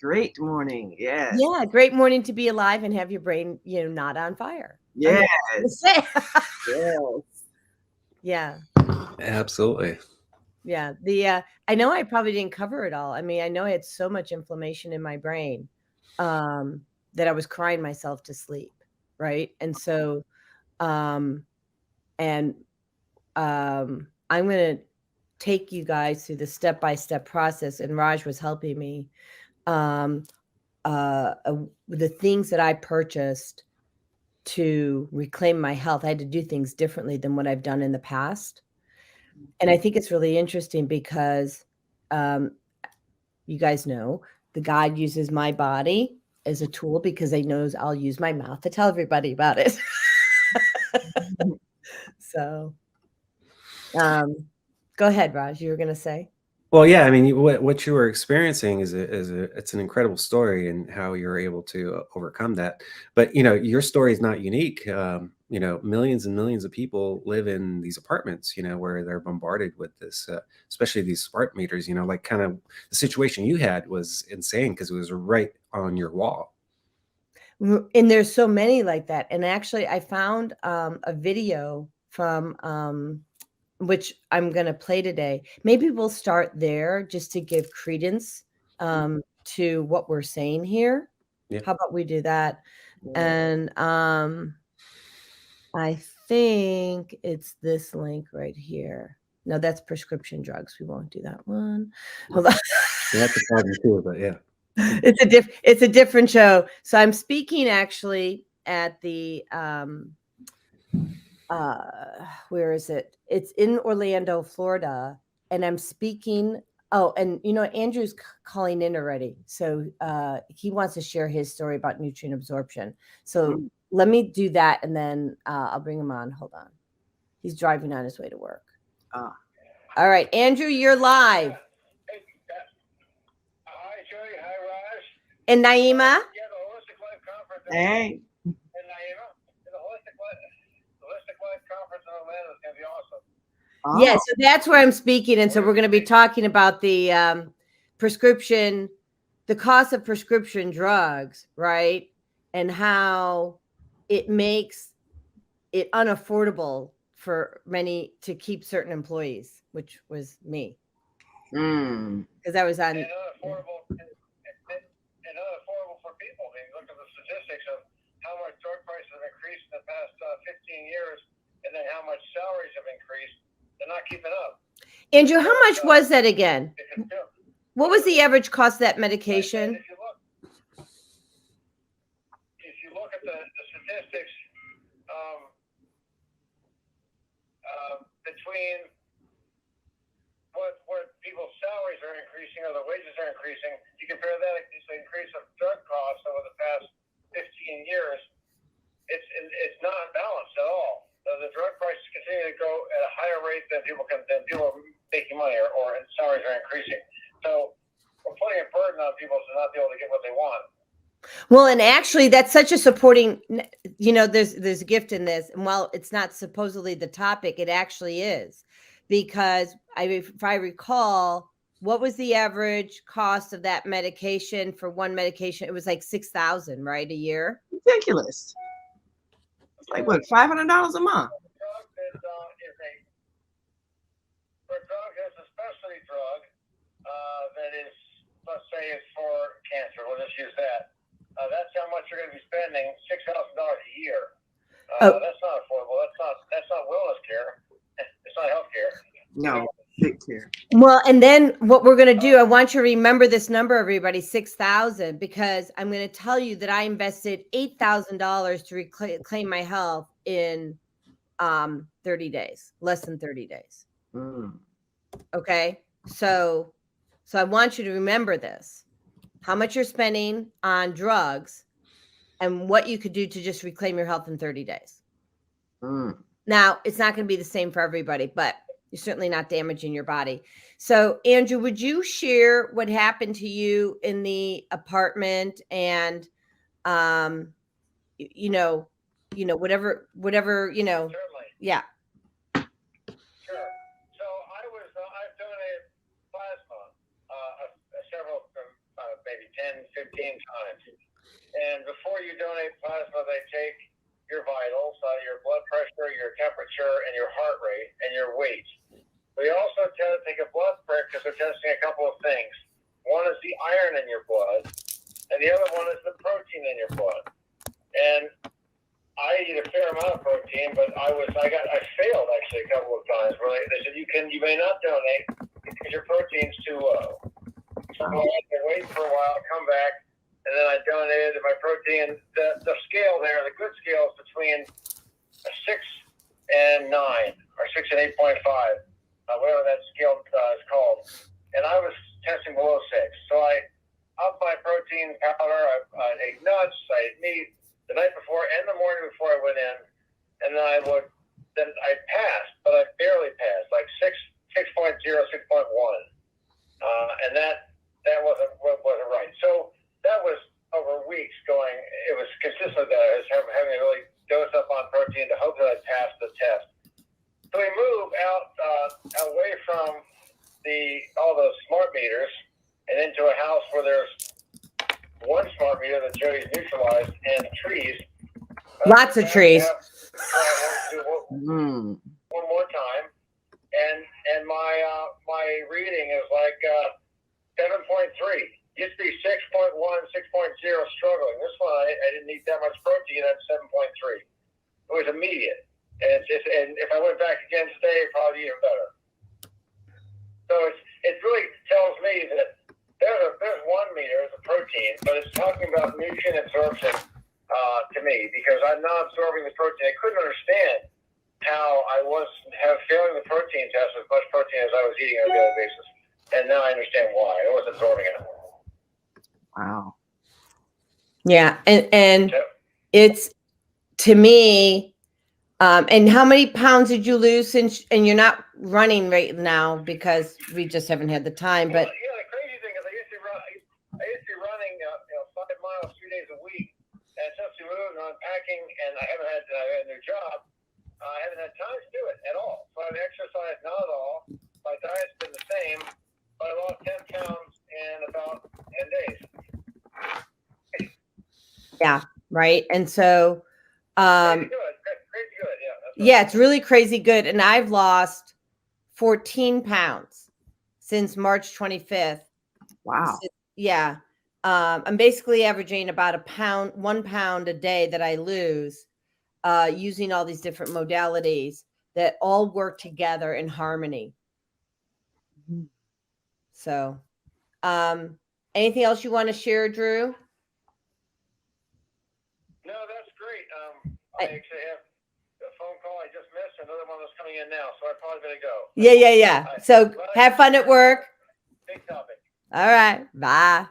Great morning. Yes. Yeah, great morning to be alive and have your brain, not on fire. Yes. Yes. Yeah. Absolutely. Yeah. I know I probably didn't cover it all. I mean, I know I had so much inflammation in my brain that I was crying myself to sleep. Right. And so, I'm going to take you guys through the step-by-step process. And Raj was helping me. The things that I purchased to reclaim my health, I had to do things differently than what I've done in the past. And I think it's really interesting because you guys know the God uses my body as a tool because he knows I'll use my mouth to tell everybody about it. So go ahead, Raj, you were going to say? Well, yeah, I mean, what you were experiencing it's an incredible story and how you're able to overcome that. But, your story is not unique. Millions and millions of people live in these apartments, where they're bombarded with this, especially these smart meters, like kind of the situation you had was insane because it was right on your wall. And there's so many like that. And actually, I found a video from which I'm going to play today. Maybe we'll start there just to give credence to what we're saying here. Yeah. How about we do that? And I think it's this link right here. No, that's prescription drugs. We won't do that one. Hold on. That's a problem too, but yeah. It's a different show. So I'm speaking actually at the where is it? It's in Orlando, Florida, and I'm speaking. Oh, and Andrew's calling in already, so he wants to share his story about nutrient absorption. So let me do that, and then I'll bring him on. Hold on, he's driving on his way to work. All right, Andrew, you're live. Hi, Joey. Hi, Raj. And Naimah. Yeah, the Holistic Life Conference. Hey. And Naimah, the Holistic Life Conference in Orlando is going to be awesome. Oh. Yeah, so that's where I'm speaking. And so we're going to be talking about the prescription, the cost of prescription drugs, right? And how it makes it unaffordable for many to keep certain employees, which was me. Because I was on. And unaffordable for people. I mean, look at the statistics of how much drug prices have increased in the past 15 years, and then how much salaries have increased. They're not keeping up. Andrew, how much was that again? What was the average cost of that medication? If you look at the statistics, between what people's salaries are increasing or the wages are increasing, you compare that to the increase of drug costs over the past 15 years, it's not balanced at all. The drug prices continue to go at a higher rate than people are making money or salaries are increasing. So we're putting a burden on people to not be able to get what they want. Well, and actually that's such a supporting, there's a gift in this. And while it's not supposedly the topic, it actually is. Because if I recall, what was the average cost of that medication for one medication? It was like $6,000, right, a year? Ridiculous. It's like what, $500 a month? For a drug is a specialty drug that is, let's say, it's for cancer. We'll just use that. That's how much you're going to be spending, $6,000 a year. That's not affordable. That's not wellness care. It's not health care. No, sick care. Well, and then what we're going to do, I want you to remember this number, everybody, 6,000, because I'm going to tell you that I invested $8,000 to reclaim my health in 30 days, less than 30 days. Okay. So I want you to remember this, how much you're spending on drugs and what you could do to just reclaim your health in 30 days. Now, it's not going to be the same for everybody, but you're certainly not damaging your body. So, Andrew, would you share what happened to you in the apartment and, whatever, Certainly. Yeah. Sure. So I've donated plasma, several, maybe 10 10, 15 times. And before you donate plasma, they take your vitals, your blood pressure, your temperature, and your heart rate, and your weight. We also take a blood prick because they're testing a couple of things. One is the iron in your blood, and the other one is the protein in your blood. And I eat a fair amount of protein, but I failed actually a couple of times where they said you may not donate because your protein's too low. So I had to wait for a while, come back, and then I donated my protein. The scale there, the good scale is between a 6 and 9, or 6 and 8.5, whatever that scale is called. And I was testing below 6. So I upped my protein powder. I ate nuts. I ate meat the night before and the morning before I went in. And then I passed, but I barely passed, like 6.0, 6.1. And that wasn't right. So that was over weeks going. It was consistent that I was having to really dose up on protein to hope that I passed the test. So we move out away from all those smart meters and into a house where there's one smart meter that JODI'S neutralized and trees. Lots of trees. One more time, and my reading is like 7.3. Used to be 6.1, 6.0, struggling. This one I didn't need that much protein. That's 7.3. It was immediate, and if I went back again today, probably even better. So it really tells me that there's one meter, it's a protein, but it's talking about nutrient absorption to me, because I'm not absorbing the protein. I couldn't understand how I was failing the protein test as much protein as I was eating on a daily basis. And now I understand why. I was absorbing it. Wow. Yeah. And it's, to me, and how many pounds did you lose and you're not running right now because we just haven't had the time, but Well, yeah, the crazy thing is I used to be running 5 miles 3 days a week, and since we moved and unpacking, and I haven't had a new job, I haven't had time to do it at all. So I've exercised not at all. My diet's been the same, but I lost 10 pounds in about 10 days. yeah, right. And so, Crazy good. Crazy good, yeah. yeah, it's really crazy good. And I've lost 14 pounds since March 25th. Wow. Yeah. I'm basically averaging about 1 pound a day that I lose, using all these different modalities that all work together in harmony. Mhm. So, anything else you want to share, Drew? No, that's great. I actually have a phone call I just missed, another one that's coming in now, so I probably better go. Yeah. So have fun at work. Big topic. All right. Bye.